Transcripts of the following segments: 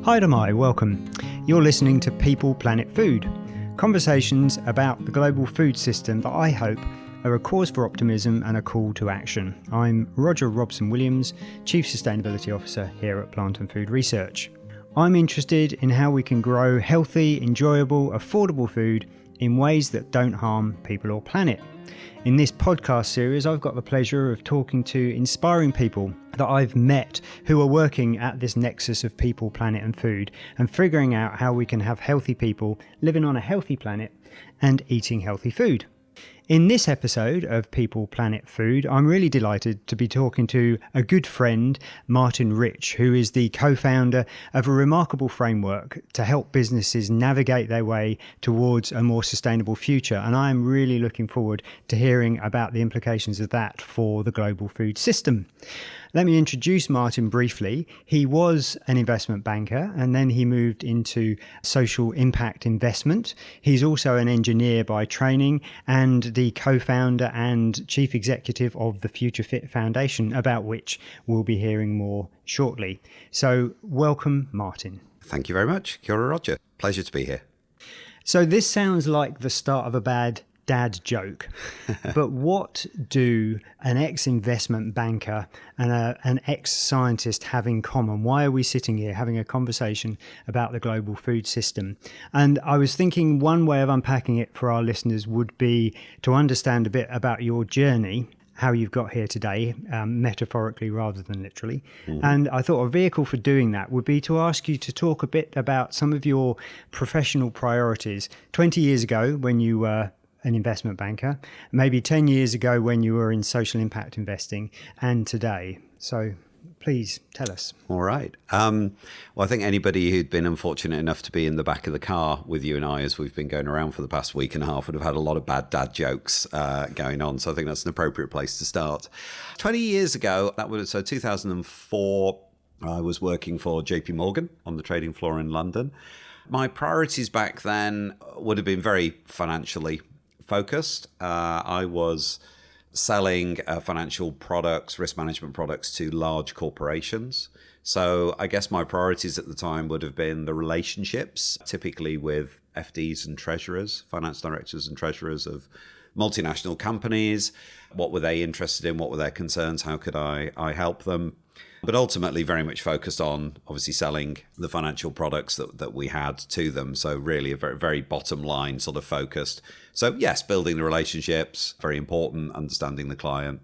Hi Damai, welcome. You're listening to People, Planet, Food. Conversations about the global food system that I hope are a cause for optimism and a call to action. I'm Roger Robson-Williams, Chief Sustainability Officer here at Plant and Food Research. I'm interested in how we can grow healthy, enjoyable, affordable food in ways that don't harm people or planet. In this podcast series, I've got the pleasure of talking to inspiring people that I've met who are working at this nexus of people, planet and food and figuring out how we can have healthy people living on a healthy planet and eating healthy food. In this episode of People, Planet, Food, I'm really delighted to be talking to a good friend, Martin Rich, who is the co-founder of a remarkable framework to help businesses navigate their way towards a more sustainable future. And I'm really looking forward to hearing about the implications of that for the global food system. Let me introduce Martin briefly. He was an investment banker and then he moved into social impact investment. He's also an engineer by training and the co-founder and chief executive of the Future Fit Foundation, about which we'll be hearing more shortly. So welcome, Martin. Thank you very much. Kia ora, Roger. Pleasure to be here. So this sounds like the start of a bad dad joke, but what do an ex-investment banker and an ex-scientist have in common? Why are we sitting here having a conversation about the global food system? And I was thinking one way of unpacking it for our listeners would be to understand a bit about your journey, how you've got here today, metaphorically rather than literally. And I thought a vehicle for doing that would be to ask you to talk a bit about some of your professional priorities. 20 years ago, when you were an investment banker, maybe 10 years ago when you were in social impact investing, and today. So please tell us. All right. Well, I think anybody who'd been unfortunate enough to be in the back of the car with you and I as we've been going around for the past week and a half would have had a lot of bad dad jokes going on. So I think that's an appropriate place to start. 20 years ago, that was 2004, I was working for JP Morgan on the trading floor in London. My priorities back then would have been very financially focused. I was selling financial products, risk management products to large corporations. So I guess my priorities at the time would have been the relationships, typically with FDs and treasurers, finance directors and treasurers of multinational companies. What were they interested in? What were their concerns? How could I help them? But ultimately very much focused on obviously selling the financial products that we had to them. So really a very, very bottom line sort of focused. So yes, building the relationships, very important, understanding the client,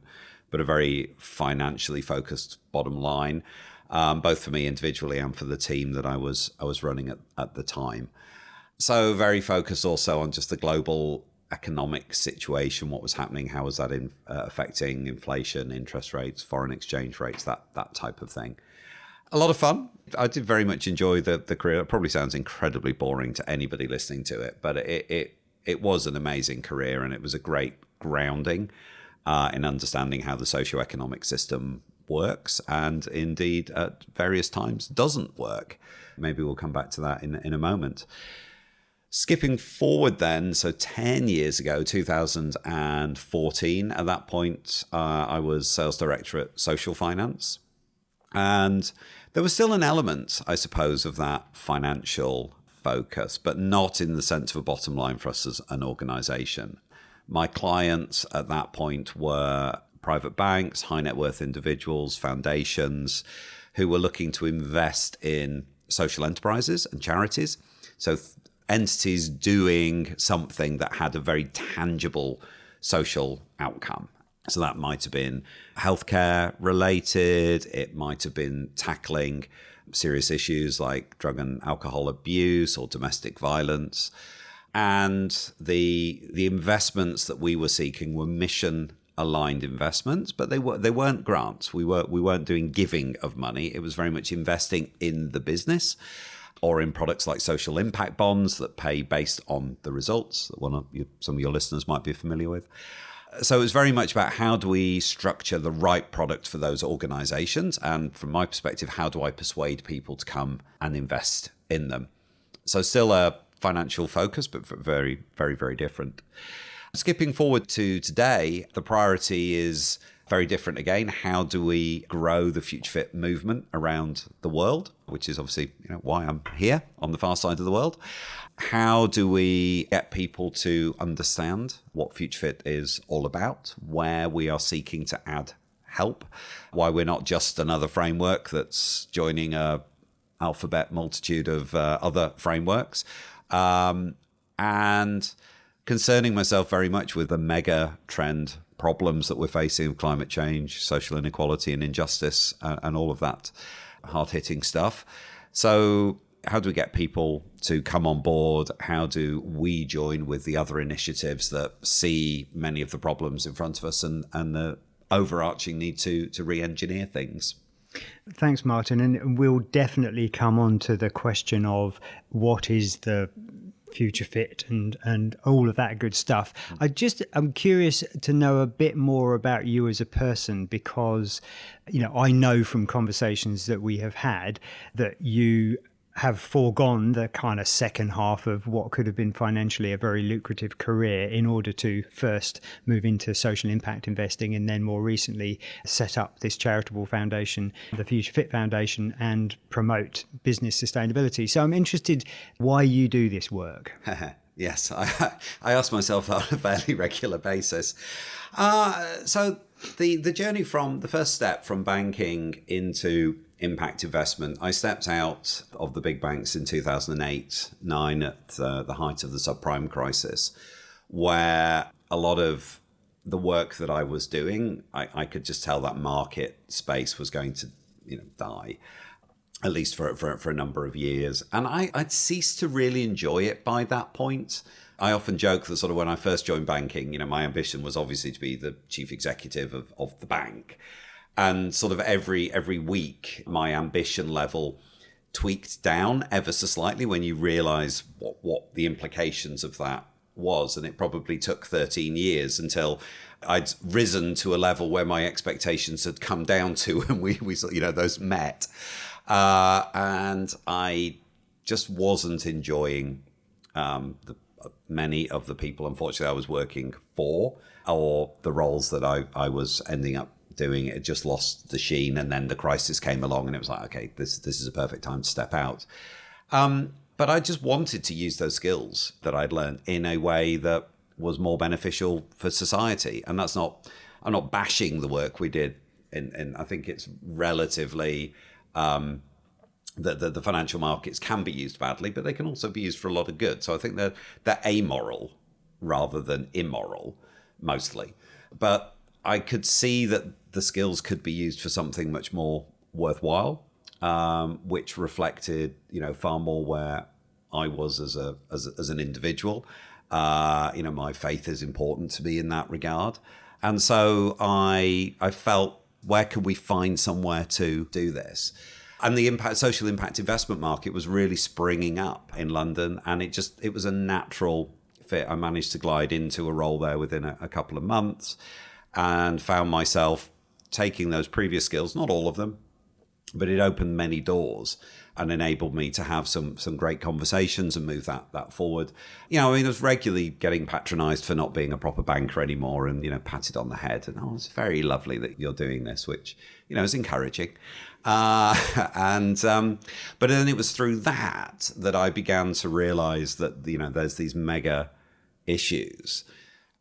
but a very financially focused bottom line, both for me individually and for the team that I was running at the time. So very focused also on just the global economic situation, what was happening, how was that affecting inflation, interest rates, foreign exchange rates, that type of thing. A lot of fun. I did very much enjoy the career. It probably sounds incredibly boring to anybody listening to it, but it was an amazing career and it was a great grounding in understanding how the socioeconomic system works and indeed at various times doesn't work. Maybe we'll come back to that in a moment. Skipping forward then, so 10 years ago, 2014, at that point, I was sales director at Social Finance. And there was still an element, I suppose, of that financial focus, but not in the sense of a bottom line for us as an organization. My clients at that point were private banks, high net worth individuals, foundations, who were looking to invest in social enterprises and charities. So entities doing something that had a very tangible social outcome. So that might have been healthcare related. It might have been tackling serious issues like drug and alcohol abuse or domestic violence. And the investments that we were seeking were mission aligned investments, but they weren't grants. We weren't doing giving of money. It was very much investing in the business, or in products like social impact bonds that pay based on the results that some of your listeners might be familiar with. So it was very much about how do we structure the right product for those organizations? And from my perspective, how do I persuade people to come and invest in them? So still a financial focus, but very, very, very different. Skipping forward to today, the priority is very different again. How do we grow the Future Fit movement around the world, which is obviously why I'm here on the far side of the world. How do we get people to understand what Future Fit is all about, where we are seeking to add help, why we're not just another framework that's joining a alphabet multitude of other frameworks, and concerning myself very much with the mega trend problems that we're facing of climate change, social inequality and injustice, and all of that hard-hitting stuff. So how do we get people to come on board? How do we join with the other initiatives that see many of the problems in front of us and the overarching need to re-engineer things? Thanks, Martin. And we'll definitely come on to the question of what is the Future Fit and all of that good stuff. I'm curious to know a bit more about you as a person, because I know from conversations that we have had that you have foregone the kind of second half of what could have been financially a very lucrative career in order to first move into social impact investing, and then more recently set up this charitable foundation, the Future Fit Foundation, and promote business sustainability. So I'm interested why you do this work. Yes, I ask myself that on a fairly regular basis. So the journey from the first step from banking into impact investment, I stepped out of the big banks in 2008-9 at the height of the subprime crisis, where a lot of the work that I was doing, I could just tell that market space was going to die, at least for a number of years. And I'd ceased to really enjoy it by that point. I often joke that sort of when I first joined banking, my ambition was obviously to be the chief executive of the bank. And sort of every week, my ambition level tweaked down ever so slightly when you realize what the implications of that was. And it probably took 13 years until I'd risen to a level where my expectations had come down to, and we those met. And I just wasn't enjoying many of the people, unfortunately, I was working for, or the roles that I was ending up doing. It just lost the sheen, and then the crisis came along, and it was like, okay, this is a perfect time to step out. But I just wanted to use those skills that I'd learned in a way that was more beneficial for society. And I'm not bashing the work we did, and I think it's relatively the financial markets can be used badly, but they can also be used for a lot of good. So I think they're amoral rather than immoral, mostly. But I could see that the skills could be used for something much more worthwhile, which reflected, far more where I was as an individual. My faith is important to me in that regard. And so I felt, where could we find somewhere to do this? And the social impact investment market was really springing up in London, and it was a natural fit. I managed to glide into a role there within a couple of months, and found myself taking those previous skills, not all of them, but it opened many doors and enabled me to have some great conversations and move that forward. I was regularly getting patronized for not being a proper banker anymore, and, patted on the head. And, it's very lovely that you're doing this, which, is encouraging. But then it was through that I began to realize that, there's these mega issues.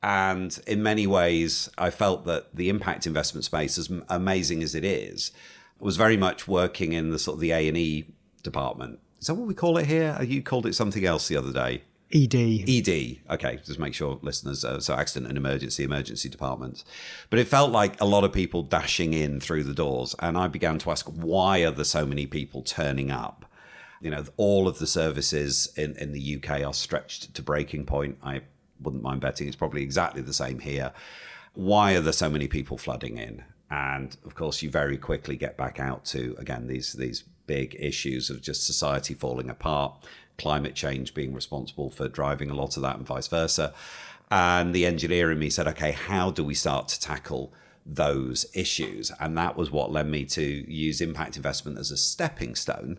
And in many ways, I felt that the impact investment space, as amazing as it is, was very much working in the sort of the A&E department. Is that what we call it here? You called it something else the other day. ED. Okay, just make sure listeners, so accident and emergency departments. But it felt like a lot of people dashing in through the doors. And I began to ask, why are there so many people turning up? All of the services in the UK are stretched to breaking point. I wouldn't mind betting it's probably exactly the same here. Why are there so many people flooding in? And of course, you very quickly get back out to, again, these big issues of just society falling apart, climate change being responsible for driving a lot of that, and vice versa. And the engineer in me said, okay, how do we start to tackle those issues? And that was what led me to use impact investment as a stepping stone,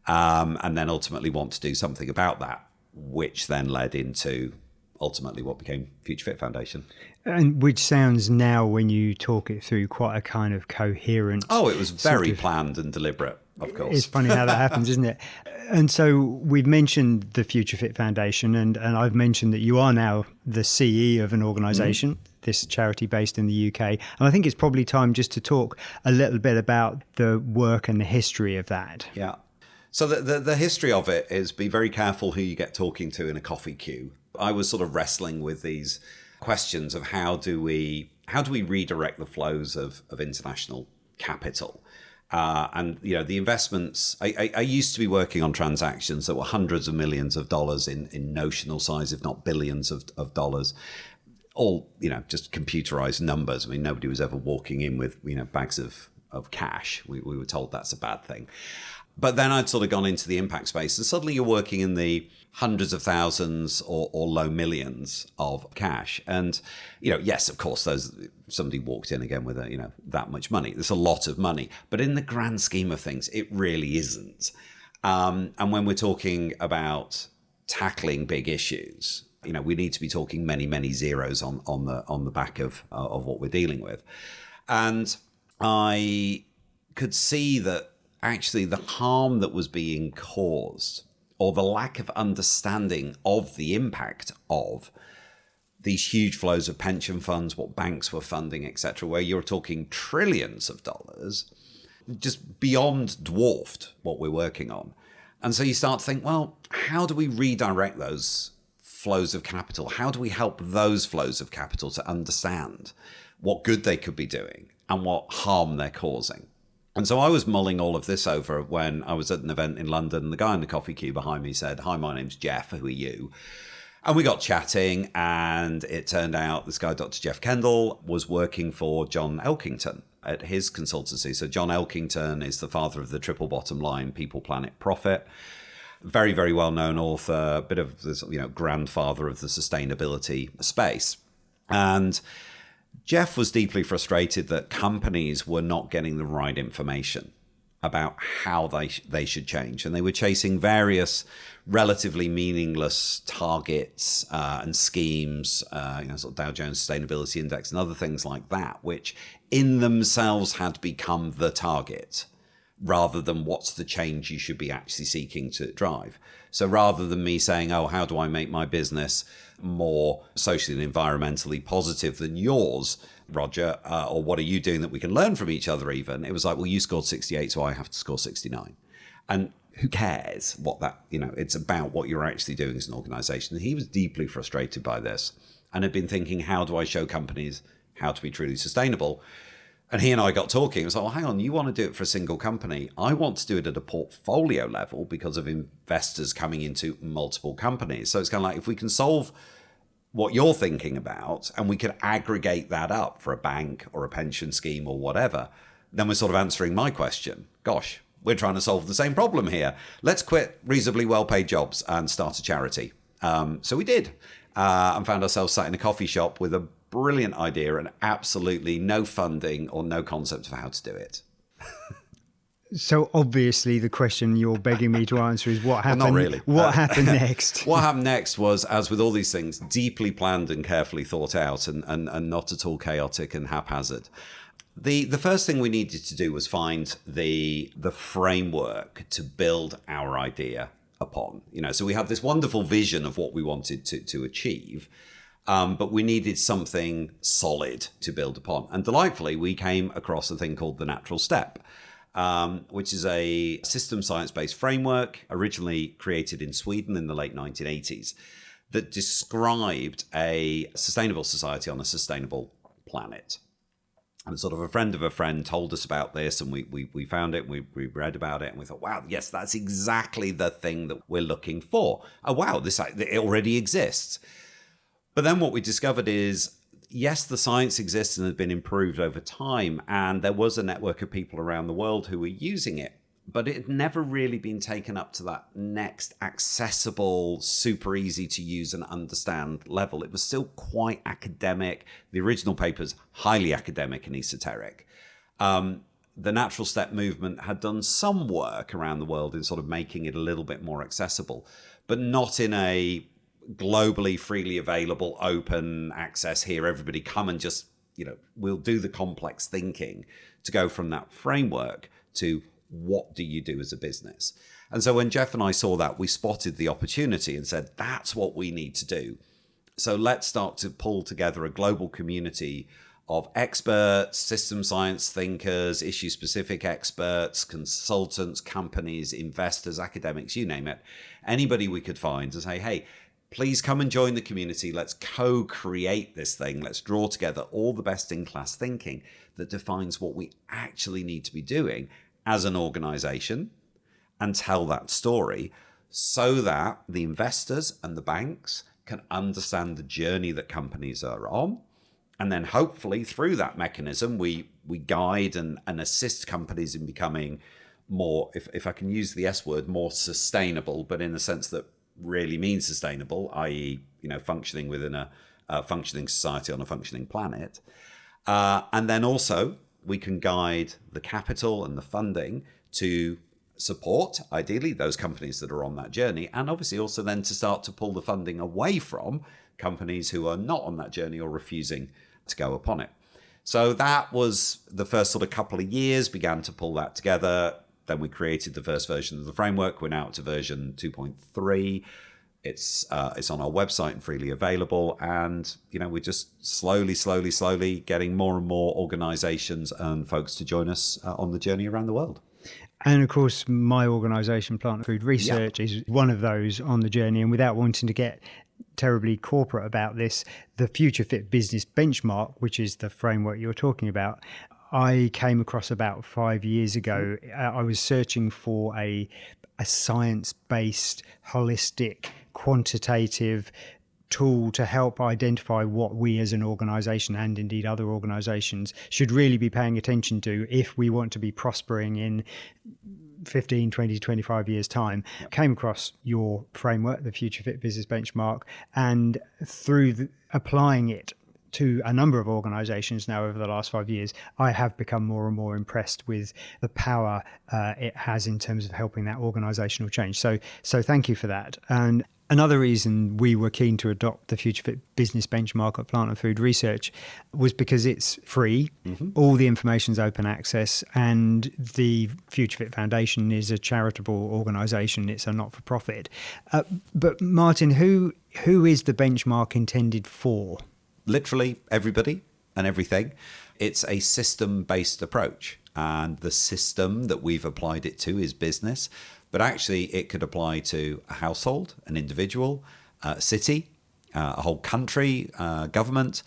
and then ultimately want to do something about that, which then led into ultimately what became Future Fit Foundation. And which sounds now, when you talk it through, quite a kind of coherent. Oh, it was very planned and deliberate, of course. It's funny how that happens, isn't it? And so we've mentioned the Future Fit Foundation, and I've mentioned that you are now the CE of an organisation, this charity based in the UK. And I think it's probably time just to talk a little bit about the work and the history of that. Yeah. So the history of it is, be very careful who you get talking to in a coffee queue. I was sort of wrestling with these questions of how do we redirect the flows of international capital. And, you know, the investments, I used to be working on transactions that were hundreds of millions of dollars in notional size, if not billions of dollars, all, you know, just computerized numbers. I mean, nobody was ever walking in with, you know, bags of cash. We were told that's a bad thing. But then I'd sort of gone into the impact space, and suddenly you're working in the hundreds of thousands or low millions of cash. And, you know, yes, of course, somebody walked in again with that much money. There's a lot of money, but in the grand scheme of things, it really isn't. And when we're talking about tackling big issues, you know, we need to be talking many, many zeros on the back of what we're dealing with. And I could see that actually the harm that was being caused, or the lack of understanding of the impact of these huge flows of pension funds, what banks were funding, etc., where you're talking trillions of dollars, just beyond dwarfed what we're working on. And so you start to think, well, how do we redirect those flows of capital? How do we help those flows of capital to understand what good they could be doing and what harm they're causing? And so I was mulling all of this over when I was at an event in London. The guy in the coffee queue behind me said, "Hi, my name's Jeff. Who are you?" And we got chatting, and it turned out this guy, Dr. Jeff Kendall, was working for John Elkington at his consultancy. So John Elkington is the father of the triple bottom line, People, Planet, Profit. Very, very well-known author, a bit of this, you know, grandfather of the sustainability space. And Jeff was deeply frustrated that companies were not getting the right information about how they should change. And they were chasing various relatively meaningless targets and schemes, sort of Dow Jones Sustainability Index and other things like that, which in themselves had become the target, rather than what's the change you should be actually seeking to drive. So rather than me saying, oh, how do I make my business more socially and environmentally positive than yours, Roger, or what are you doing that we can learn from each other even? It was like, well, you scored 68, so I have to score 69. And who cares what that, it's about what you're actually doing as an organization. And he was deeply frustrated by this and had been thinking, how do I show companies how to be truly sustainable? And he and I got talking. It was like, well, hang on, you want to do it for a single company. I want to do it at a portfolio level because of investors coming into multiple companies. So it's kind of like, if we can solve what you're thinking about and we can aggregate that up for a bank or a pension scheme or whatever, then we're sort of answering my question. Gosh, we're trying to solve the same problem here. Let's quit reasonably well-paid jobs and start a charity. So we did, and found ourselves sat in a coffee shop with a brilliant idea and absolutely no funding or no concept of how to do it. So obviously the question you're begging me to answer is what happened? Well, not really. What happened next? What happened next was, as with all these things, deeply planned and carefully thought out and not at all chaotic and haphazard. The first thing we needed to do was find the framework to build our idea upon. So we had this wonderful vision of what we wanted to achieve. But we needed something solid to build upon. And delightfully, we came across a thing called the natural step, which is a system science-based framework originally created in Sweden in the late 1980s that described a sustainable society on a sustainable planet. And sort of a friend of a friend told us about this, and we found it, and we read about it, and we thought, wow, yes, that's exactly the thing that we're looking for. Oh, wow, it already exists. But then what we discovered is, yes, the science exists and has been improved over time, and there was a network of people around the world who were using it, but it had never really been taken up to that next accessible, super easy to use and understand level. It was still quite academic. The original paper's highly academic and esoteric. The natural step movement had done some work around the world in sort of making it a little bit more accessible, but not in a globally, freely available, open access here. Everybody come and just, we'll do the complex thinking to go from that framework to what do you do as a business? And so when Jeff and I saw that, we spotted the opportunity and said, that's what we need to do. So let's start to pull together a global community of experts, system science thinkers, issue-specific experts, consultants, companies, investors, academics, you name it. Anybody we could find to say, hey, please come and join the community. Let's co-create this thing. Let's draw together all the best-in-class thinking that defines what we actually need to be doing as an organization and tell that story so that the investors and the banks can understand the journey that companies are on. And then hopefully through that mechanism, we guide and assist companies in becoming more, if I can use the S word, more sustainable, but in the sense that really means sustainable, i.e., functioning within a functioning society on a functioning planet. And then also we can guide the capital and the funding to support, ideally, those companies that are on that journey, and obviously also then to start to pull the funding away from companies who are not on that journey or refusing to go upon it. So that was the first sort of couple of years, began to pull that together. Then we created the first version of the framework. We're now up to version 2.3. It's on our website and freely available. And, we're just slowly getting more and more organizations and folks to join us on the journey around the world. And of course, my organisation, Plant Food Research, is one of those on the journey. And without wanting to get terribly corporate about this, the Future Fit Business Benchmark, which is the framework you're talking about, I came across about 5 years ago. I was searching for a science-based, holistic, quantitative tool to help identify what we as an organisation and indeed other organisations should really be paying attention to if we want to be prospering in 15, 20, 25 years' time. Came across your framework, the Future Fit Business Benchmark, and through applying it to a number of organisations now over the last 5 years, I have become more and more impressed with the power it has in terms of helping that organisational change. So thank you for that. And another reason we were keen to adopt the Future Fit Business Benchmark at Plant and Food Research was because it's free. Mm-hmm. All the information's open access, and the Future Fit Foundation is a charitable organisation. It's a not-for-profit. But Martin, who is the benchmark intended for? Literally everybody and everything. It's a system-based approach, and the system that we've applied it to is business. But actually, it could apply to a household, an individual, a city, a whole country, government.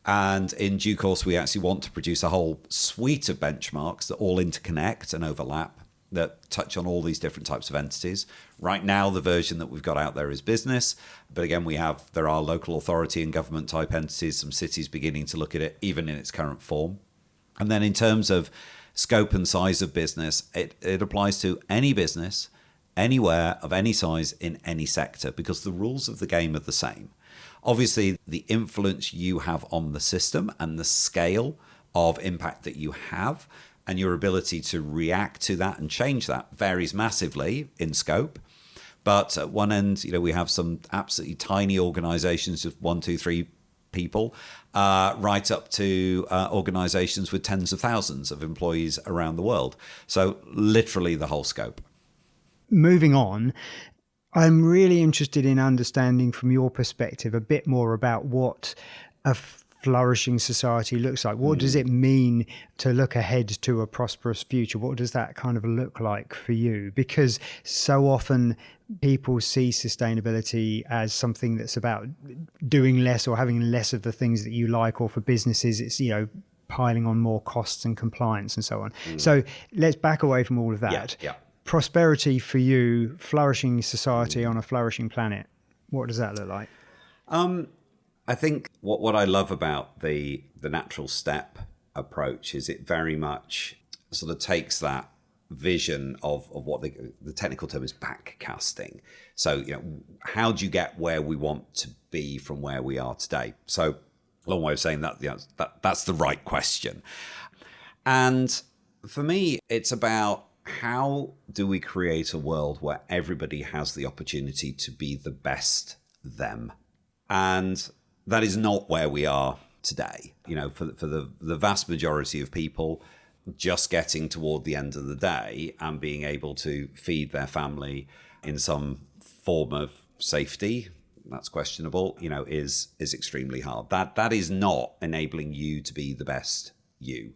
And in due course, we actually want to produce a whole suite of benchmarks that all interconnect and overlap, that touch on all these different types of entities. Right now, the version that we've got out there is business. But again, there are local authority and government type entities, some cities beginning to look at it, even in its current form. And then in terms of scope and size of business, it applies to any business, anywhere, of any size, in any sector, because the rules of the game are the same. Obviously, the influence you have on the system and the scale of impact that you have and your ability to react to that and change that varies massively in scope. But at one end, we have some absolutely tiny organizations of 1, 2, 3 people, right up to organizations with tens of thousands of employees around the world. So literally the whole scope. Moving on, I'm really interested in understanding from your perspective a bit more about what a flourishing society looks like. What does it mean to look ahead to a prosperous future? What does that kind of look like for you? Because so often people see sustainability as something that's about doing less or having less of the things that you like, or for businesses, it's, piling on more costs and compliance and so on. So let's back away from all of that. Yeah. Prosperity for you, flourishing society on a flourishing planet. What does that look like? I think what I love about the natural step approach is it very much sort of takes that vision of what the technical term is backcasting. So, how do you get where we want to be from where we are today? So, a long way of saying that, that's the right question. And for me, it's about how do we create a world where everybody has the opportunity to be the best them. And that is not where we are today. For the vast majority of people, just getting toward the end of the day and being able to feed their family in some form of safety, that's questionable, is extremely hard. That is not enabling you to be the best you.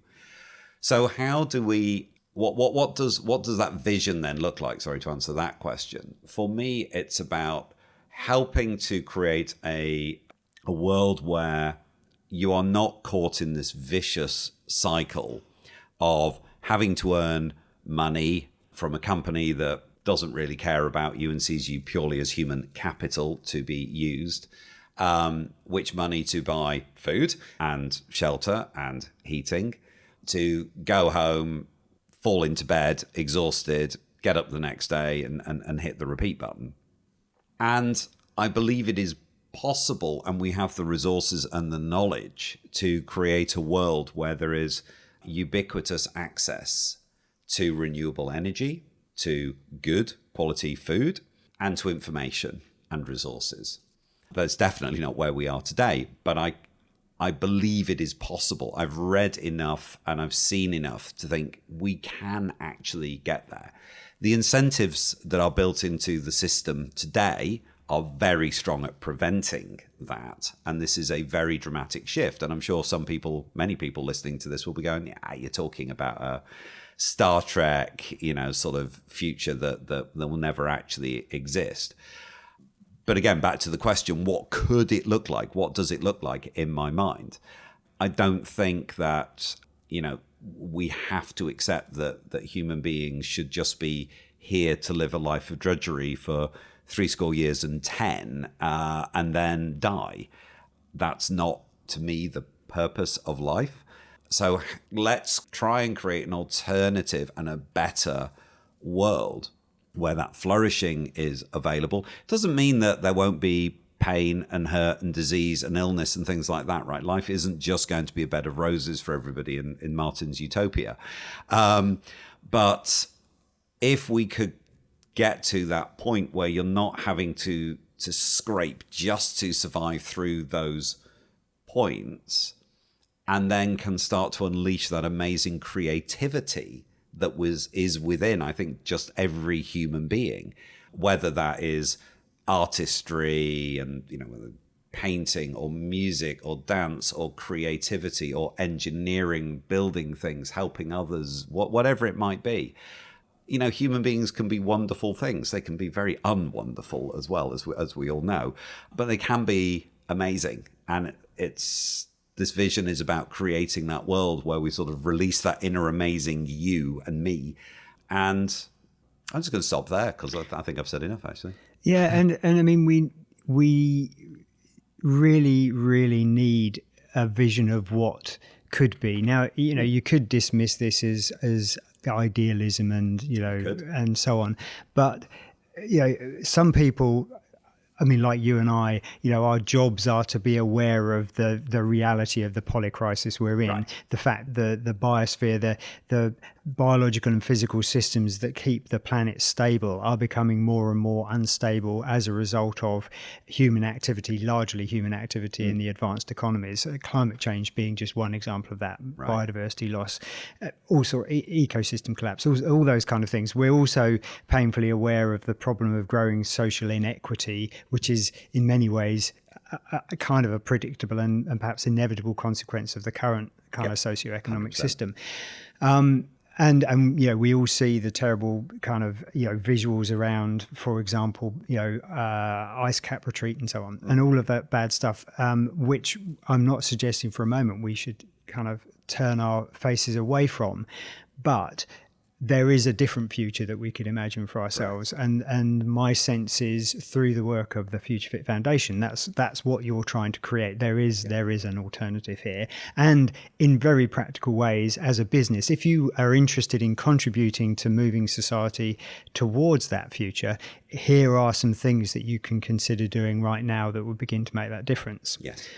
So how do we, what does that vision then look like? Sorry, to answer that question. For me, it's about helping to create a world where you are not caught in this vicious cycle of having to earn money from a company that doesn't really care about you and sees you purely as human capital to be used, which money to buy food and shelter and heating, to go home, fall into bed, exhausted, get up the next day and hit the repeat button. And I believe it is possible, and we have the resources and the knowledge to create a world where there is ubiquitous access to renewable energy, to good quality food, and to information and resources. That's definitely not where we are today, but I believe it is possible. I've read enough and I've seen enough to think we can actually get there. The incentives that are built into the system today are very strong at preventing that. And this is a very dramatic shift. And I'm sure many people listening to this will be going, yeah, you're talking about a Star Trek, sort of future that will never actually exist. But again, back to the question, what could it look like? What does it look like in my mind? I don't think that, we have to accept that human beings should just be here to live a life of drudgery for 70 years and 10 and then die. That's not, to me, the purpose of life. So let's try and create an alternative and a better world where that flourishing is available. It doesn't mean that there won't be pain and hurt and disease and illness and things like that, right? Life isn't just going to be a bed of roses for everybody in Martin's utopia. But if we could get to that point where you're not having to scrape just to survive through those points, and then can start to unleash that amazing creativity that is within, I think, just every human being, whether that is artistry and, whether painting or music or dance or creativity or engineering, building things, helping others, whatever it might be. Human beings can be wonderful things. They can be very unwonderful as well, as we all know, but they can be amazing. And this vision is about creating that world where we sort of release that inner amazing you and me. And I'm just going to stop there because I think I've said enough, actually. Yeah, and I mean, we really, really need a vision of what could be. Now, you could dismiss this as idealism and, and so on. But, some people, I mean, like you and I, our jobs are to be aware of the reality of the polycrisis we're in, right. The fact that the biosphere, the biological and physical systems that keep the planet stable are becoming more and more unstable as a result of human activity, largely human activity in the advanced economies. Climate change being just one example of that, right. Biodiversity loss, also ecosystem collapse, all those kind of things. We're also painfully aware of the problem of growing social inequity, which is in many ways a kind of a predictable and perhaps inevitable consequence of the current kind of socioeconomic 100%. System. And we all see the terrible kind of visuals around, for example, ice cap retreat and so on, and all of that bad stuff, which I'm not suggesting for a moment we should kind of turn our faces away from, but there is a different future that we could imagine for ourselves. Right. And my sense is through the work of the Future Fit Foundation, that's what you're trying to create. There is an alternative here. And in very practical ways as a business, if you are interested in contributing to moving society towards that future, here are some things that you can consider doing right now that will begin to make that difference. Yes.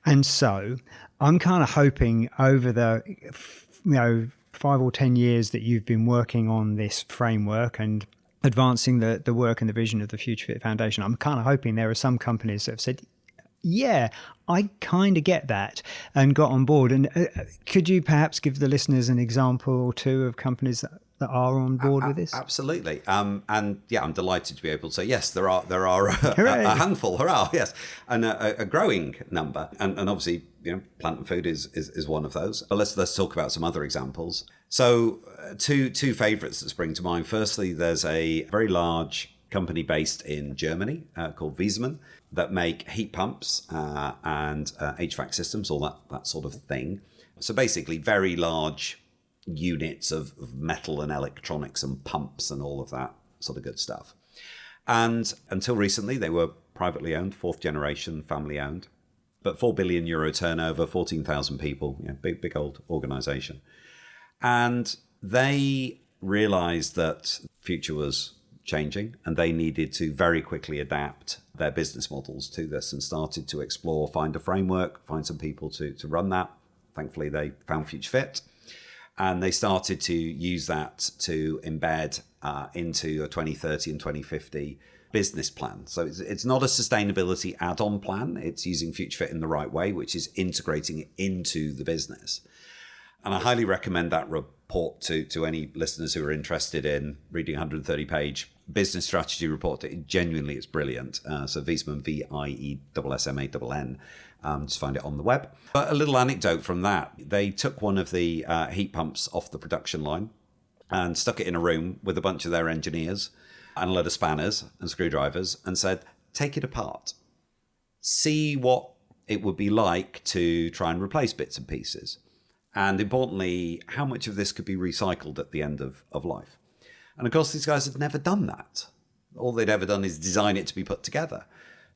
And so I'm kind of hoping over the, 5 or 10 years that you've been working on this framework and advancing the work and the vision of the Future Fit Foundation. I'm kind of hoping there are some companies that have said, yeah, I kind of get that, and got on board. And could you perhaps give the listeners an example or two of companies that are on board with this? Absolutely. And yeah, I'm delighted to be able to say, yes, there are a handful, hurrah, yes, and a growing number. And obviously, plant and food is one of those. But let's talk about some other examples. So two favourites that spring to mind. Firstly, there's a very large company based in Germany called Wiesmann that make heat pumps and HVAC systems, all that sort of thing. So basically very large units of metal and electronics and pumps and all of that sort of good stuff. And until recently, they were privately owned, fourth generation, family owned, but €4 billion turnover, 14,000 people, big old organisation. And they realised that future was changing and they needed to very quickly adapt their business models to this, and started to explore, find a framework, find some people to run that. Thankfully, they found Future Fit, and they started to use that to embed into a 2030 and 2050 business plan. So it's not a sustainability add-on plan. It's using Future Fit in the right way, which is integrating it into the business. And I highly recommend that report to any listeners who are interested in reading a 130-page business strategy report. Genuinely, it's brilliant. So Wiesmann, Wiesmann. Just find it on the web. But a little anecdote from that. They took one of the heat pumps off the production line and stuck it in a room with a bunch of their engineers and a load of spanners and screwdrivers and said, take it apart. See what it would be like to try and replace bits and pieces. And importantly, how much of this could be recycled at the end of life. And of course, these guys had never done that. All they'd ever done is design it to be put together.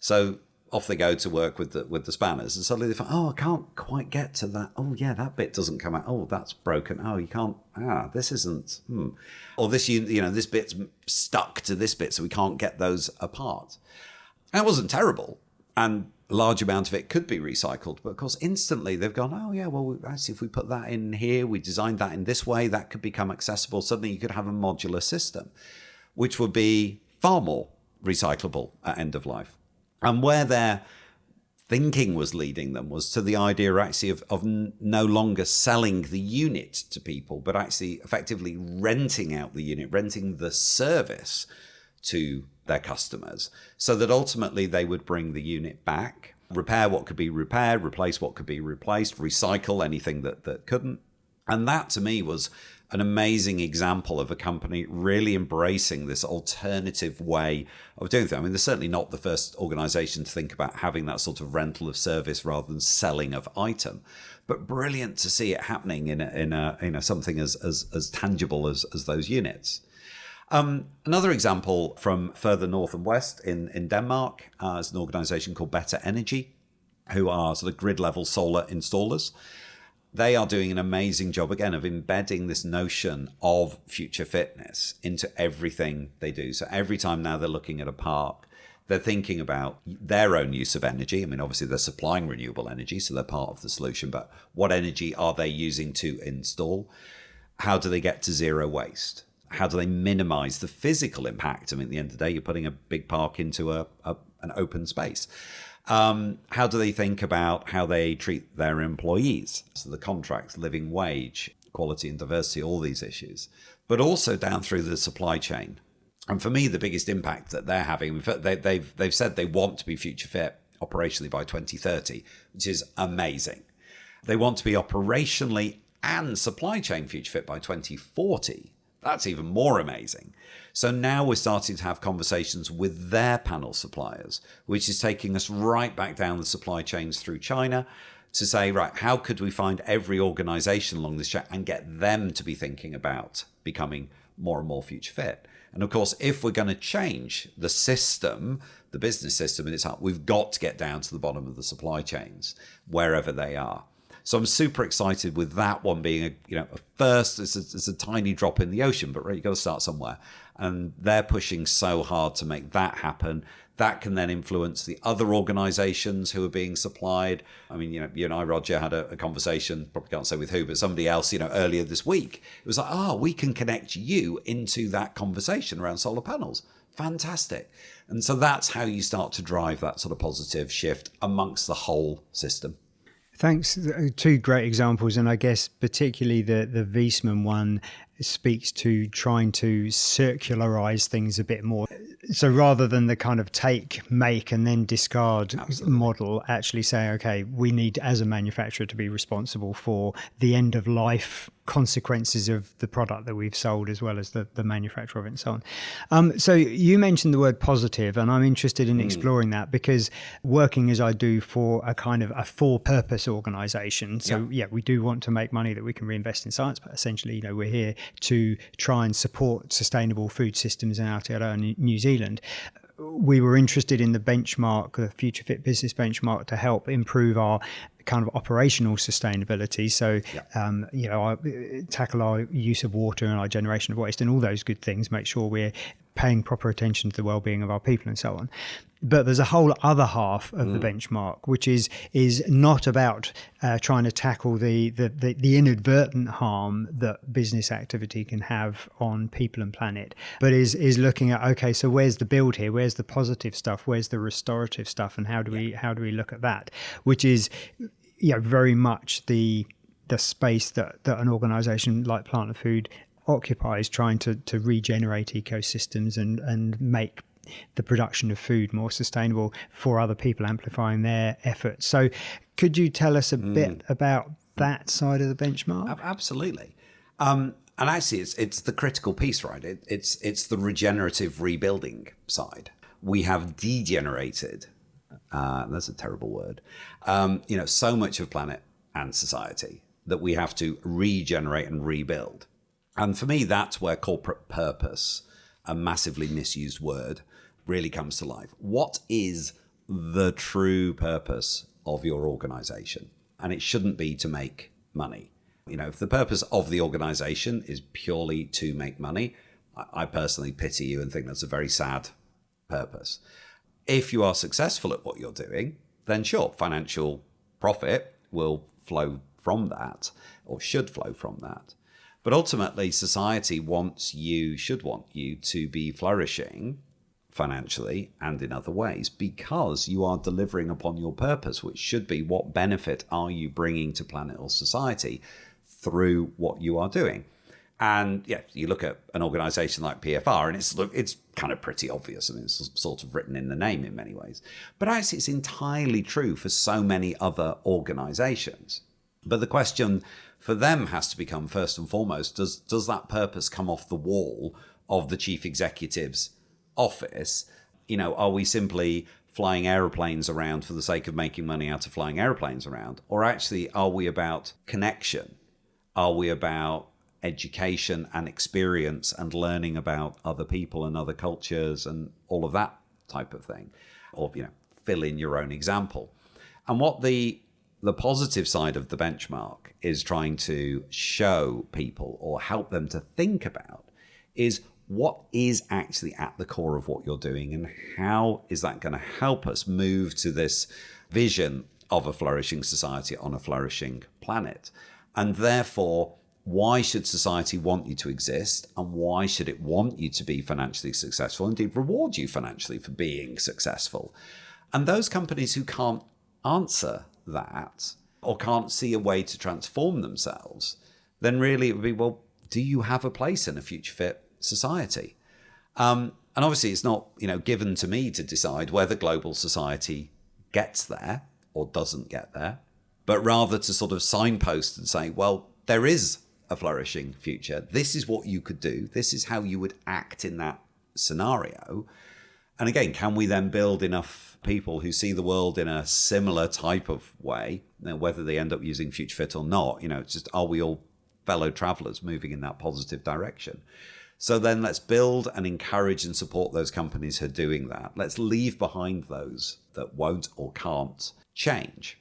So off they go to work with the spanners, and suddenly they find, I can't quite get to that. Oh yeah, that bit doesn't come out. Oh, that's broken. Oh, you can't. This isn't. Or this, this bit's stuck to this bit, so we can't get those apart. And it wasn't terrible, and a large amount of it could be recycled. But of course, instantly they've gone, oh yeah, well, actually, if we put that in here, we designed that in this way, that could become accessible. Suddenly you could have a modular system, which would be far more recyclable at end of life. And where their thinking was leading them was to the idea actually of no longer selling the unit to people, but actually effectively renting out the unit, renting the service to their customers, so that ultimately they would bring the unit back, repair what could be repaired, replace what could be replaced, recycle anything that couldn't. And that to me was an amazing example of a company really embracing this alternative way of doing things. I mean, they're certainly not the first organization to think about having that sort of rental of service rather than selling of item, but brilliant to see it happening in something as tangible as those units. Another example from further north and west in Denmark is an organization called Better Energy, who are sort of grid level solar installers. They are doing an amazing job, again, of embedding this notion of future fitness into everything they do. So every time now they're looking at a park, they're thinking about their own use of energy. I mean, obviously they're supplying renewable energy, so they're part of the solution, but what energy are they using to install? How do they get to zero waste? How do they minimize the physical impact? I mean, at the end of the day, you're putting a big park into an open space. How do they think about how they treat their employees? So the contracts, living wage, equality and diversity, all these issues, but also down through the supply chain. And for me, the biggest impact that they're having, they've said they want to be future fit operationally by 2030, which is amazing. They want to be operationally and supply chain future fit by 2040. That's even more amazing. So now we're starting to have conversations with their panel suppliers, which is taking us right back down the supply chains through China to say, right, how could we find every organization along this chain and get them to be thinking about becoming more and more future fit? And of course, if we're going to change the system, the business system in itself, we've got to get down to the bottom of the supply chains, wherever they are. So I'm super excited with that one being a first, it's a tiny drop in the ocean, but right, you've got to start somewhere. And they're pushing so hard to make that happen. That can then influence the other organizations who are being supplied. I mean, you and I, Roger, had a conversation, probably can't say with who, but somebody else, earlier this week. It was like, we can connect you into that conversation around solar panels. Fantastic. And so that's how you start to drive that sort of positive shift amongst the whole system. Thanks. Two great examples. And I guess particularly the Wiesmann one speaks to trying to circularize things a bit more. So rather than the kind of take, make, and then discard model, actually say, okay, we need as a manufacturer to be responsible for the end of life consequences of the product that we've sold, as well as the manufacture of it and so on. So you mentioned the word positive, and I'm interested in exploring that, because working as I do for a kind of a for-purpose organization. So we do want to make money that we can reinvest in science, but essentially, we're here to try and support sustainable food systems in Aotearoa, New Zealand. We were interested in the benchmark, the Future Fit Business Benchmark, to help improve our kind of operational sustainability. So, tackle our use of water and our generation of waste and all those good things, make sure we're paying proper attention to the well-being of our people and so on. But there's a whole other half of the benchmark, which is not about trying to tackle the inadvertent harm that business activity can have on people and planet, but is looking at, okay, so where's the build here? Where's the positive stuff? Where's the restorative stuff? And how do we look at that? Which is very much the space that an organization like Plant and Food occupies, trying to regenerate ecosystems and make the production of food more sustainable for other people, amplifying their efforts. So could you tell us a bit about that side of the benchmark? Absolutely. And actually, it's the critical piece, right? It's the regenerative rebuilding side. We have degenerated, that's a terrible word, so much of planet and society that we have to regenerate and rebuild. And for me, that's where corporate purpose, a massively misused word, really comes to life. What is the true purpose of your organization? And it shouldn't be to make money. If the purpose of the organization is purely to make money, I personally pity you and think that's a very sad purpose. If you are successful at what you're doing, then sure, financial profit will flow from that, or should flow from that. But ultimately, society should want you to be flourishing financially and in other ways, because you are delivering upon your purpose, which should be, what benefit are you bringing to planet or society through what you are doing? And you look at an organization like PFR, and it's kind of pretty obvious. I mean, it's sort of written in the name in many ways. But actually, it's entirely true for so many other organizations. But the question for them has to become, first and foremost, does that purpose come off the wall of the chief executive's office? Are we simply flying aeroplanes around for the sake of making money out of flying aeroplanes around? Or actually, are we about connection? Are we about education and experience and learning about other people and other cultures and all of that type of thing? Or, fill in your own example. And what the positive side of the benchmark is trying to show people, or help them to think about, is what is actually at the core of what you're doing, and how is that going to help us move to this vision of a flourishing society on a flourishing planet. And therefore, why should society want you to exist, and why should it want you to be financially successful, indeed reward you financially for being successful? And those companies who can't answer that, or can't see a way to transform themselves, then really it would be, well, do you have a place in a future fit society? And obviously it's not, given to me to decide whether global society gets there or doesn't get there, but rather to sort of signpost and say, well, there is a flourishing future. This is what you could do. This is how you would act in that scenario. And again, can we then build enough people who see the world in a similar type of way, whether they end up using Future Fit or not? It's just, are we all fellow travelers moving in that positive direction? So then let's build and encourage and support those companies who are doing that. Let's leave behind those that won't or can't change.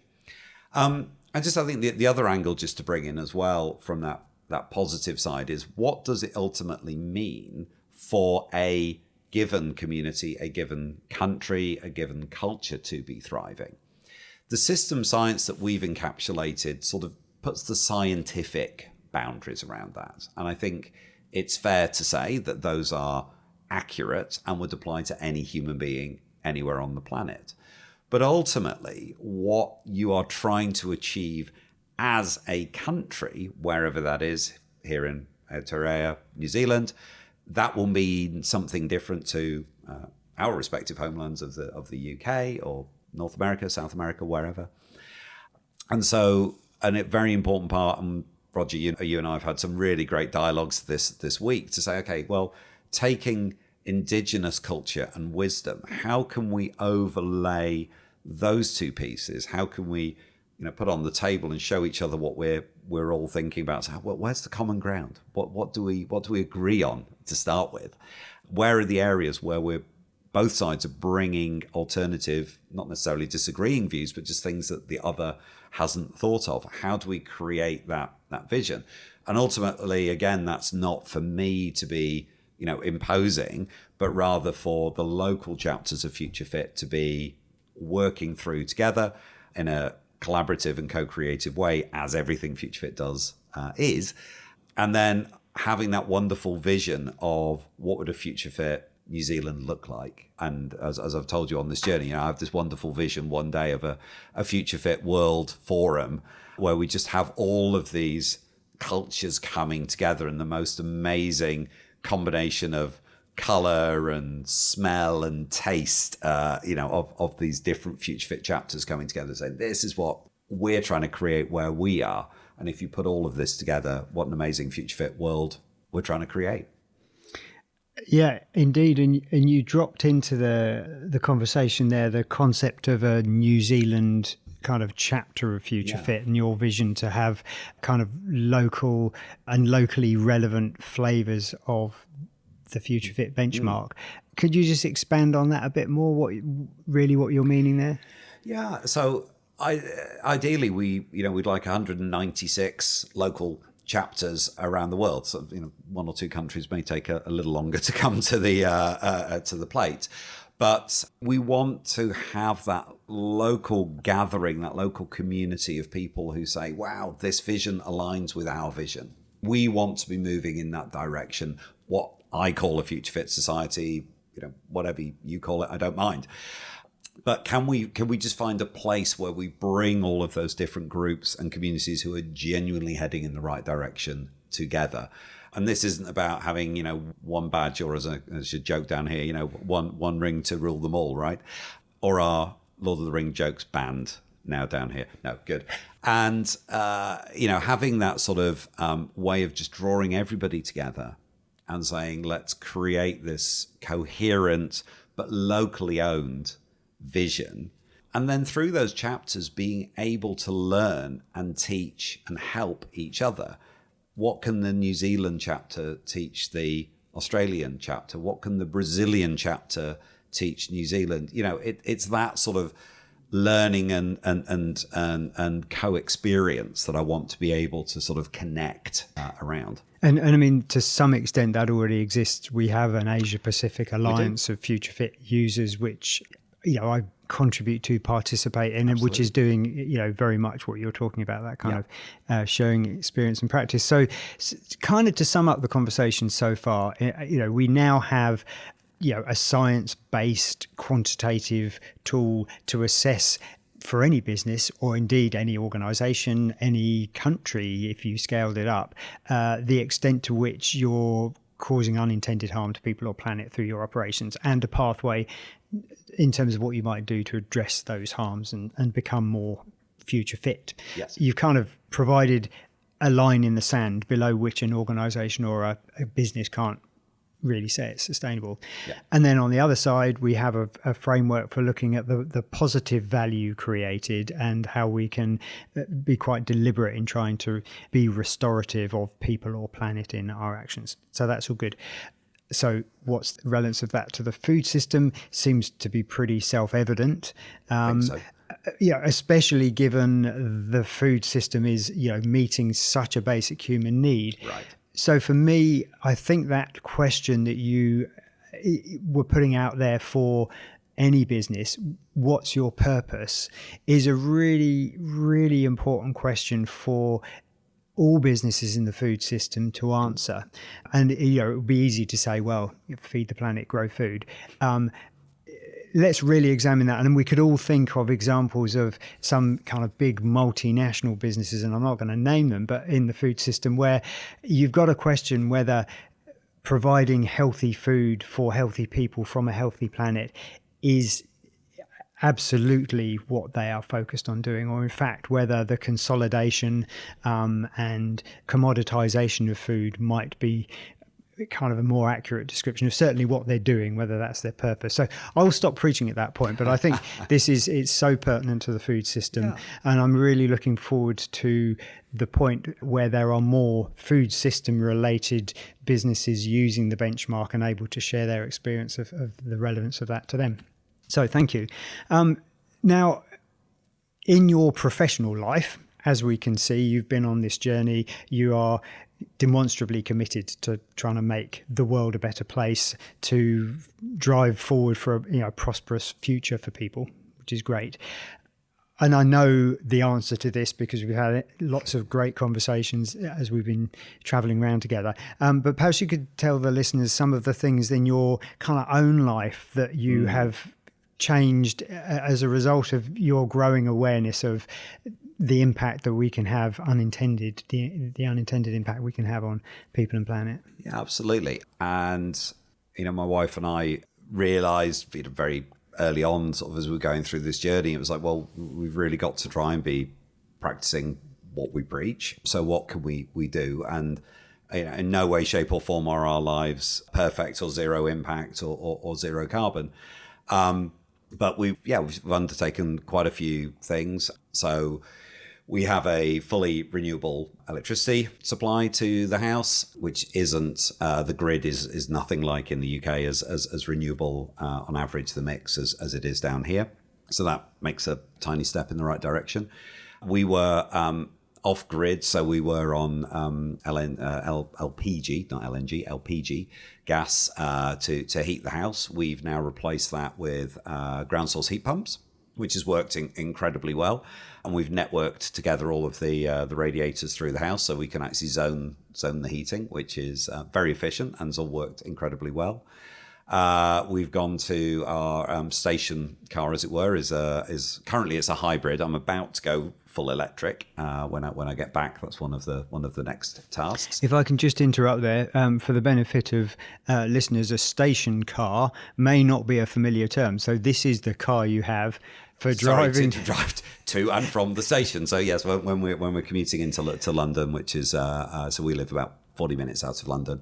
I think the other angle just to bring in as well from that positive side is, what does it ultimately mean for a given community, a given country, a given culture to be thriving? The system science that we've encapsulated sort of puts the scientific boundaries around that. And I think it's fair to say that those are accurate and would apply to any human being anywhere on the planet. But ultimately, what you are trying to achieve as a country, wherever that is, here in Aotearoa, New Zealand, that will mean something different to our respective homelands of the UK or North America, South America, wherever. And so, and a very important part, and Roger, you and I have had some really great dialogues this week to say, okay, well, taking indigenous culture and wisdom, how can we overlay those two pieces? How can we, put on the table and show each other what we're all thinking about? So, well, where's the common ground? What do we agree on to start with? Where are the areas where both sides are bringing alternative, not necessarily disagreeing views, but just things that the other hasn't thought of? How do we create that vision? And ultimately, again, that's not for me to be imposing, but rather for the local chapters of Future Fit to be working through together in a collaborative and co-creative way, as everything Future Fit does is. And then having that wonderful vision of what would a Future Fit New Zealand look like. And as I've told you on this journey, I have this wonderful vision one day of a Future Fit World Forum where we just have all of these cultures coming together in the most amazing combination of color and smell and taste, of these different Future Fit chapters coming together, saying this is what we're trying to create where we are. And if you put all of this together, what an amazing Future Fit world we're trying to create. Yeah, indeed. And you dropped into the conversation there, the concept of a New Zealand kind of chapter of Future Fit, and your vision to have kind of local and locally relevant flavors of the Future Fit benchmark. Could you just expand on that a bit more? What you're meaning there? Yeah. So ideally, we'd like 196 local chapters around the world. So one or two countries may take a little longer to come to the plate, but we want to have that local gathering, that local community of people who say, "Wow, this vision aligns with our vision. We want to be moving in that direction." What I call a Future Fit society, whatever you call it, I don't mind. But can we just find a place where we bring all of those different groups and communities who are genuinely heading in the right direction together? And this isn't about having, one badge, or as you joke down here, one ring to rule them all, right? Or are Lord of the Ring jokes banned now down here? No, good. And, having that sort of way of just drawing everybody together and saying, let's create this coherent but locally owned vision. And then through those chapters, being able to learn and teach and help each other. What can the New Zealand chapter teach the Australian chapter? What can the Brazilian chapter teach New Zealand? It's that sort of learning and co-experience that I want to be able to sort of connect around. And I mean, to some extent, that already exists. We have an Asia Pacific Alliance of Future Fit users, which I contribute to, participate in, and which is doing very much what you're talking about, that kind of showing experience and practice. So kind of to sum up the conversation so far, we now have a science-based quantitative tool to assess for any business, or indeed any organization, any country, if you scaled it up, the extent to which you're causing unintended harm to people or planet through your operations, and a pathway in terms of what you might do to address those harms and become more future fit. Yes. You've kind of provided a line in the sand below which an organization or a business can't really say it's sustainable. Yeah. And then on the other side, we have a framework for looking at the positive value created and how we can be quite deliberate in trying to be restorative of people or planet in our actions. So that's all good. So what's the relevance of that to the food system seems to be pretty self-evident. I think so. especially given the food system is, meeting such a basic human need. Right. So for me, I think that question that you were putting out there for any business, what's your purpose, is a really, really important question for all businesses in the food system to answer. And, it would be easy to say, well, feed the planet, grow food. Let's really examine that. And we could all think of examples of some kind of big multinational businesses, and I'm not going to name them, but in the food system where you've got to question whether providing healthy food for healthy people from a healthy planet is absolutely what they are focused on doing, or in fact whether the consolidation and commoditization of food might be kind of a more accurate description of certainly what they're doing, whether that's their purpose. So I'll stop preaching at that point, but I think it's so pertinent to the food system, and I'm really looking forward to the point where there are more food system related businesses using the benchmark and able to share their experience of the relevance of that to them. So thank you. Now, in your professional life, as we can see, you've been on this journey. You are demonstrably committed to trying to make the world a better place, to drive forward for a prosperous future for people, which is great. And I know the answer to this because we've had lots of great conversations as we've been traveling around together. But perhaps you could tell the listeners some of the things in your kind of own life that you have changed as a result of your growing awareness of the impact that we can have unintended, the unintended impact we can have on people and planet. Yeah, absolutely. And, my wife and I realized very early on, sort of as we were going through this journey, it was like, well, we've really got to try and be practicing what we preach. So what can we do? And in no way, shape or form are our lives perfect or zero impact or zero carbon. But we've undertaken quite a few things. So we have a fully renewable electricity supply to the house, which isn't, the grid is nothing like in the UK as renewable on average, the mix as it is down here. So that makes a tiny step in the right direction. We were off grid, so we were on LPG, not LNG, LPG gas to heat the house. We've now replaced that with ground source heat pumps, which has worked incredibly well. And we've networked together all of the radiators through the house, so we can actually zone the heating, which is very efficient and has all worked incredibly well. We've gone to our station car, as it were, is currently it's a hybrid. I'm about to go full electric when I get back. That's one of the next tasks. If I can just interrupt there, for the benefit of listeners, a station car may not be a familiar term. So this is the car you have for driving to drive to and from the station. So yes, when we're commuting into London, which is so we live about 40 minutes out of London.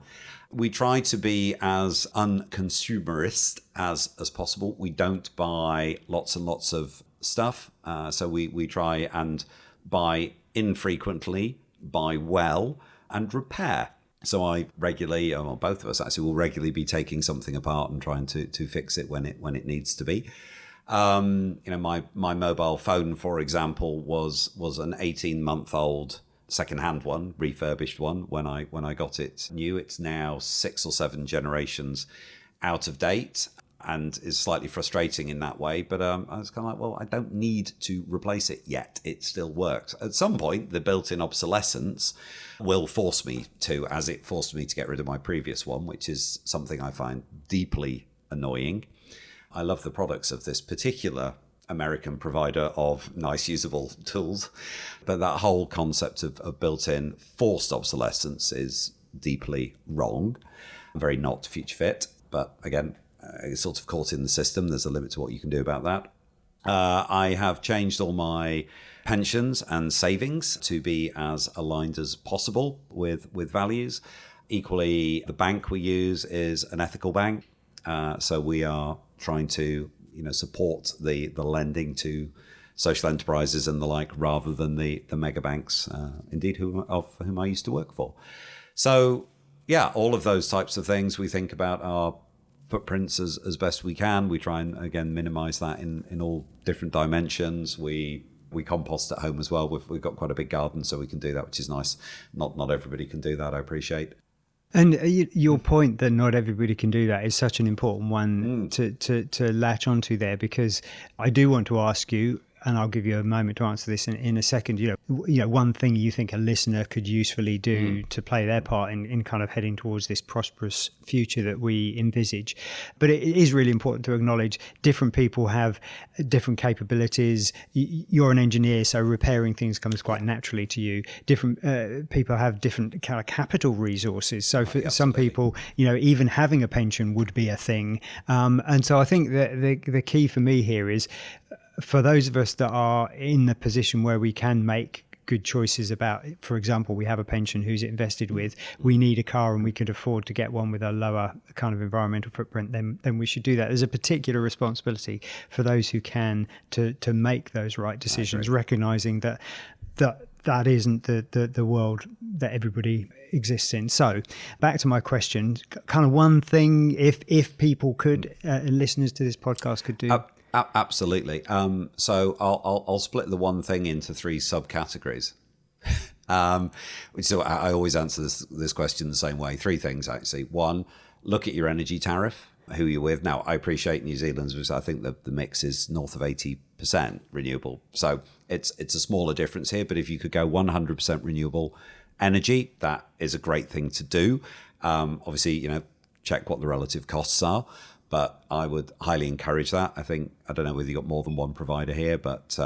We try to be as unconsumerist as possible. We don't buy lots and lots of stuff. So we try and buy infrequently, buy well, and repair. So I regularly, or both of us actually, will regularly be taking something apart and trying to fix it when it needs to be. My mobile phone, for example, was an 18-month-old second-hand one, refurbished one when I got it new. It's now 6 or 7 generations out of date and is slightly frustrating in that way. But I was kind of like, well, I don't need to replace it yet. It still works. At some point, the built-in obsolescence will force me to, as it forced me to get rid of my previous one, which is something I find deeply annoying. I love the products of this particular American provider of nice usable tools, but that whole concept of built-in forced obsolescence is deeply wrong, very not future fit. But again, it's sort of caught in the system. There's a limit to what you can do about that. I have changed all my pensions and savings to be as aligned as possible with values. Equally, the bank we use is an ethical bank, so we are trying to support the lending to social enterprises and the like, rather than the mega banks, indeed, whom I used to work for. So yeah, all of those types of things we think about are footprints as best we can. We try and, again, minimize that in all different dimensions. We compost at home as well. We've got quite a big garden, so we can do that, which is nice. Not everybody can do that, I appreciate. And your point that not everybody can do that is such an important one to latch onto there, because I do want to ask you, and I'll give you a moment to answer this in a second, you know, one thing you think a listener could usefully do to play their part in kind of heading towards this prosperous future that we envisage. But it is really important to acknowledge different people have different capabilities. You're an engineer, so repairing things comes quite naturally to you. Different people have different kind of capital resources. So for some people, you know, even having a pension would be a thing. And so I think that the key for me here is, for those of us that are in the position where we can make good choices about, for example, we have a pension, who's it invested with, we need a car and we could afford to get one with a lower kind of environmental footprint, then we should do that. There's a particular responsibility for those who can to make those right decisions, recognizing that isn't the world that everybody exists in. So back to my question, kind of one thing, if people could, listeners to this podcast could do. Absolutely. So I'll split the one thing into three subcategories. So I always answer this question the same way. Three things, actually. One, look at your energy tariff, who you're with. Now, I appreciate New Zealand's, because I think the mix is north of 80% renewable. So it's a smaller difference here, but if you could go 100% renewable energy, that is a great thing to do. Obviously, you know, check what the relative costs are. But I would highly encourage that. I don't know whether you've got more than one provider here, but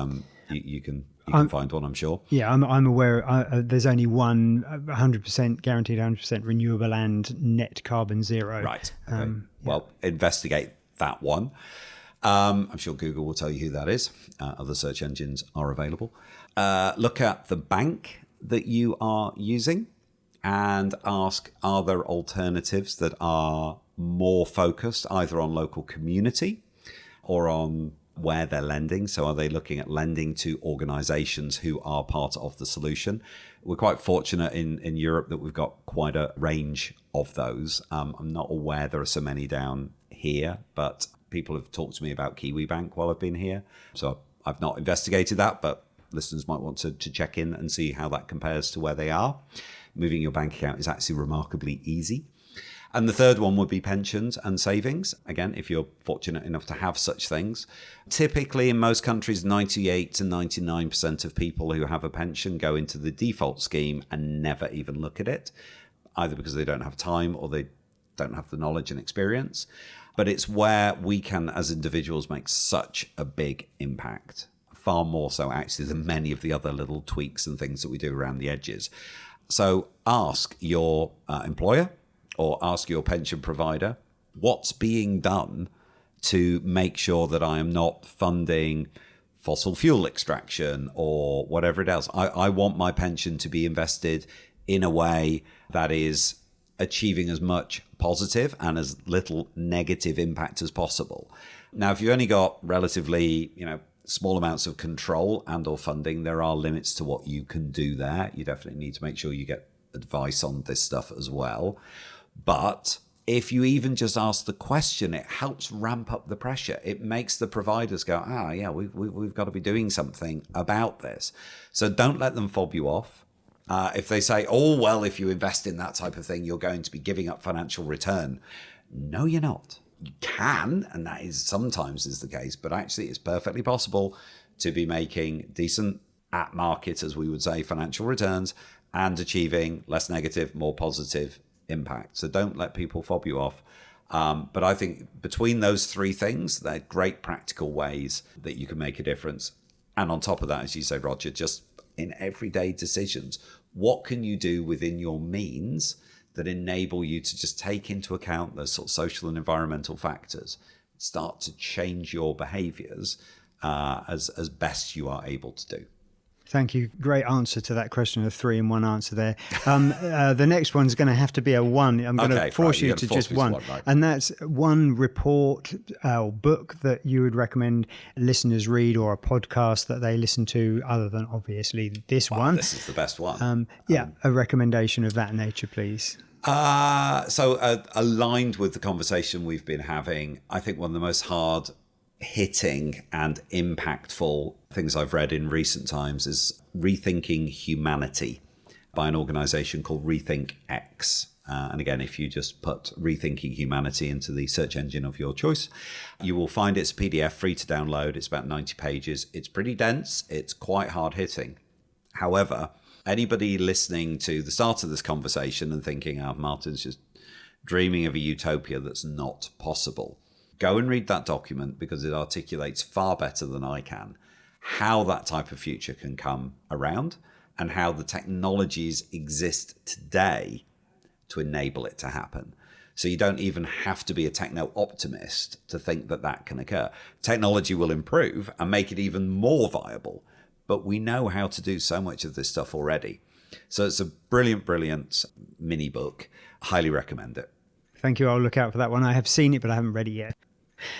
you can find one, I'm sure. Yeah, I'm aware there's only one 100% guaranteed 100% renewable and net carbon zero. Right. Okay. Well, investigate that one. I'm sure Google will tell you who that is. Other search engines are available. Look at the bank that you are using and ask, are there alternatives that are more focused either on local community or on where they're lending? So are they looking at lending to organizations who are part of the solution? We're quite fortunate in Europe that we've got quite a range of those. I'm not aware there are so many down here, but people have talked to me about Kiwi Bank while I've been here. So I've not investigated that, but listeners might want to check in and see how that compares to where they are. Moving your bank account is actually remarkably easy. And the third one would be pensions and savings. Again, if you're fortunate enough to have such things. Typically, in most countries, 98 to 99% of people who have a pension go into the default scheme and never even look at it, either because they don't have time or they don't have the knowledge and experience. But it's where we can, as individuals, make such a big impact, far more so actually than many of the other little tweaks and things that we do around the edges. So ask your employer or ask your pension provider, what's being done to make sure that I am not funding fossil fuel extraction or whatever it is. I want my pension to be invested in a way that is achieving as much positive and as little negative impact as possible. Now, if you've only got relatively, small amounts of control and or funding, there are limits to what you can do there. You definitely need to make sure you get advice on this stuff as well. But if you even just ask the question, it helps ramp up the pressure. It makes the providers go, we've got to be doing something about this. So don't let them fob you off. If they say, if you invest in that type of thing, you're going to be giving up financial return. No, you're not. You can, and that is sometimes is the case, but actually it's perfectly possible to be making decent at market, as we would say, financial returns and achieving less negative, more positive impact. So don't let people fob you off. But I think between those three things, they're great practical ways that you can make a difference. And on top of that, as you say, Roger, just in everyday decisions, what can you do within your means that enable you to just take into account those sort of social and environmental factors, start to change your behaviors as best you are able to do. Thank you. Great answer to that question, a 3-in-1 answer there. The next one's going to have to be a 1. I'm going to force you to just one. Right. And that's one report or book that you would recommend listeners read, or a podcast that they listen to, other than obviously this one. This is the best one. A recommendation of that nature, please. Aligned with the conversation we've been having, I think one of the most hard-hitting and impactful things I've read in recent times is Rethinking Humanity by an organization called Rethink X. And again, if you just put Rethinking Humanity into the search engine of your choice, you will find it's a PDF, free to download. It's about 90 pages. It's pretty dense. It's quite hard-hitting. However, anybody listening to the start of this conversation and thinking, Martin's just dreaming of a utopia that's not possible, go and read that document, because it articulates far better than I can how that type of future can come around and how the technologies exist today to enable it to happen. So you don't even have to be a techno-optimist to think that that can occur. Technology will improve and make it even more viable, but we know how to do so much of this stuff already. So it's a brilliant, brilliant mini book. Highly recommend it. Thank you. I'll look out for that one. I have seen it, but I haven't read it yet.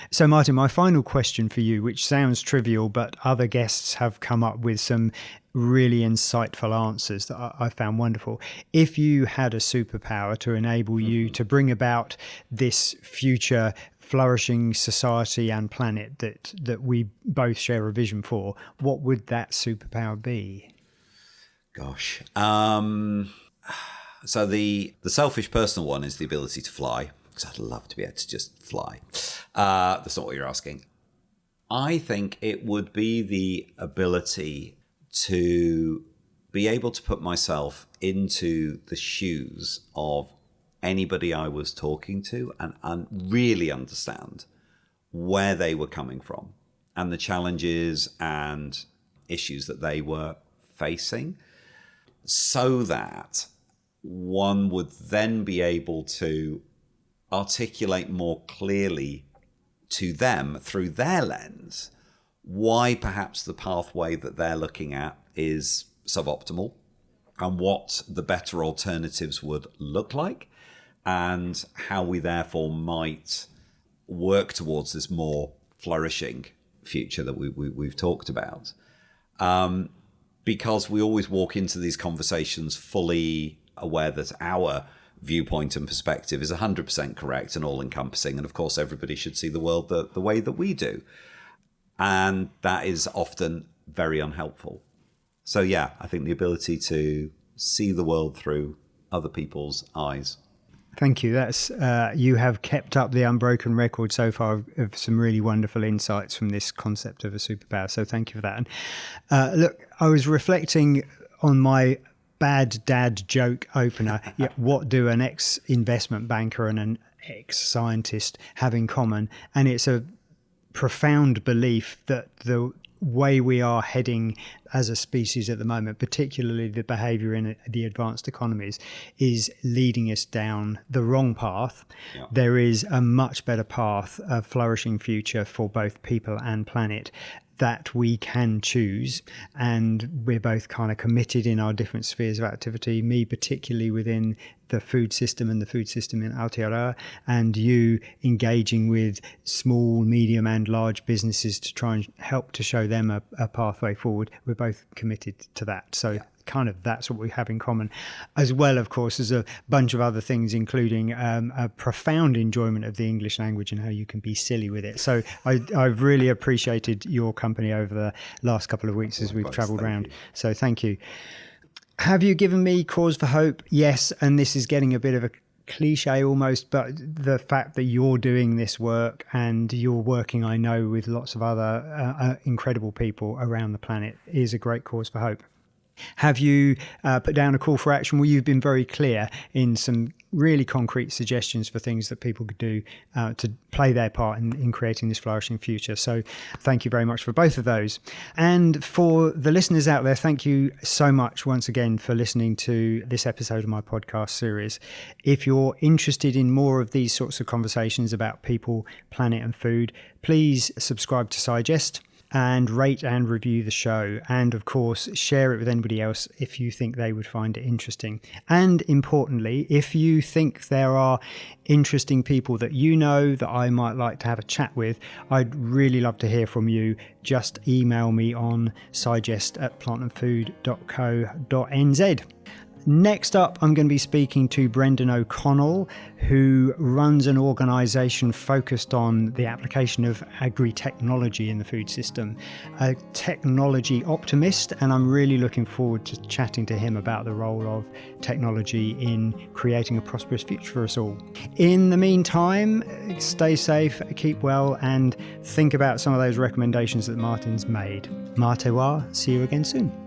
So, Martin, my final question for you, which sounds trivial, but other guests have come up with some really insightful answers that I found wonderful. If you had a superpower to enable you to bring about this future flourishing society and planet that we both share a vision for, what would that superpower be? Gosh. So the selfish personal one is the ability to fly, because I'd love to be able to just fly. That's not what you're asking. I think it would be the ability to be able to put myself into the shoes of anybody I was talking to and really understand where they were coming from and the challenges and issues that they were facing, so that one would then be able to articulate more clearly to them through their lens why perhaps the pathway that they're looking at is suboptimal and what the better alternatives would look like, and how we therefore might work towards this more flourishing future that we've talked about. Because we always walk into these conversations fully aware that our viewpoint and perspective is 100% correct and all-encompassing. And of course, everybody should see the world the way that we do. And that is often very unhelpful. So yeah, I think the ability to see the world through other people's eyes. Thank you. That's you have kept up the unbroken record so far of some really wonderful insights from this concept of a superpower. So thank you for that. And look, I was reflecting on my bad dad joke opener. Yeah, what do an ex-investment banker and an ex-scientist have in common? And it's a profound belief that the way we are heading as a species at the moment, particularly the behavior in the advanced economies, is leading us down the wrong path. Yeah. There is a much better path, a flourishing future for both people and planet that we can choose, and we're both kind of committed in our different spheres of activity, me particularly within the food system and the food system in Aotearoa, and you engaging with small, medium and large businesses to try and help to show them a pathway forward. We're both committed to that. So kind of that's what we have in common, as well, of course, as a bunch of other things, including a profound enjoyment of the English language and how you can be silly with it. So I've really appreciated your company over the last couple of weeks as we've travelled around. So thank you. Have you given me cause for hope? Yes, and this is getting a bit of a cliche almost, but the fact that you're doing this work and you're working, I know, with lots of other incredible people around the planet is a great cause for hope. Have you put down a call for action? Well, you've been very clear in some really concrete suggestions for things that people could do to play their part in creating this flourishing future. So thank you very much for both of those. And for the listeners out there, thank you so much once again for listening to this episode of my podcast series. If you're interested in more of these sorts of conversations about people, planet and food, please subscribe to Sigest and rate and review the show. And of course, share it with anybody else if you think they would find it interesting. And importantly, if you think there are interesting people that you know that I might like to have a chat with, I'd really love to hear from you. Just email me on sigest@plantandfood.co.nz. Next up, I'm going to be speaking to Brendan O'Connell, who runs an organisation focused on the application of agri-technology in the food system, a technology optimist, and I'm really looking forward to chatting to him about the role of technology in creating a prosperous future for us all. In the meantime, stay safe, keep well, and think about some of those recommendations that Martin's made. Martewa, see you again soon.